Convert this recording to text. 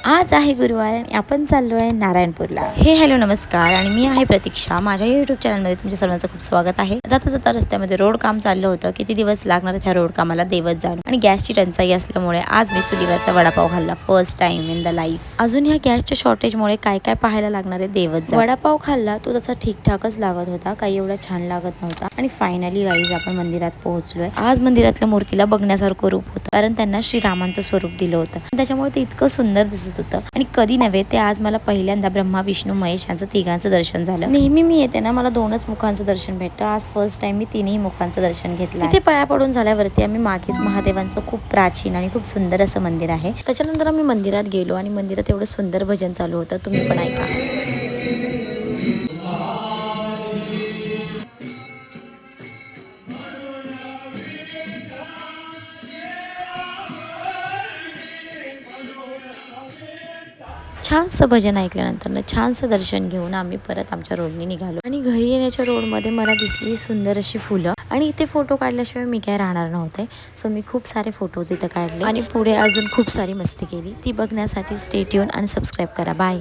आज आहे गुरुवार आणि आपण चाललो आहे नारायणपूरला। हे हॅलो नमस्कार आणि मी आहे प्रतीक्षा। माझ्या यूट्यूब चॅनलमध्ये तुमच्या सर्वांचं खूप स्वागत आहे। जाता जाता रस्त्यामध्ये रोड काम चाललं होतं। किती दिवस लागणार त्या रोड कामाला देवच जाणो। आणि गॅसची टंचाई असल्यामुळे आज मी चुलीवरचा वडापाव खाल्ला first time in the life. अजून ह्या गॅसच्या शॉर्टेजमुळे काय काय पाहायला लागणार आहे देवच जाणो। वडापाव खाल्ला तो तसा ठीकठाकच लागत होता, काही एवढा छान लागत नव्हता। आणि फायनली गाईज आपण मंदिरात पोहोचलोय। आज मंदिरातल्या मूर्तीला बघण्यासारखं रूप होतं, कारण त्यांना श्रीरामांचं स्वरूप दिलं होतं। त्याच्यामुळे ते इतकं सुंदर दिसत होतं। आणि कधी नव्हे ते आज मला पहिल्यांदा ब्रह्मा विष्णू महेश यांचं तिघांचं दर्शन झालं। नेहमी मी येते ना, मला दोनच मुखांचं दर्शन भेटतं। आज फर्स्ट टाइम मी तिन्ही मुखांचं दर्शन घेतलं। तिथे पाया पडून झाल्यावरती आम्ही मागेच महादेवांचं खूप प्राचीन आणि खूप सुंदर असं मंदिर आहे। त्याच्यानंतर आम्ही मंदिरात गेलो आणि मंदिरात एवढं सुंदर भजन चालू होतं, तुम्ही पण ऐका। छानसं भजन ऐकल्यानंतर छानसं दर्शन घेऊन आम्ही परत आमच्या रोडने निघालो। आणि घरी येण्याच्या रोडमध्ये मला दिसली सुंदर अशी फुलं, आणि इथे फोटो काढल्याशिवाय मी काय राहणार नव्हते। सो मी खूप सारे फोटोज इथं काढले आणि पुढे अजून खूप सारी मस्ती केली। ती बघण्यासाठी स्टे ट्यून आणि सबस्क्राईब करा। बाय।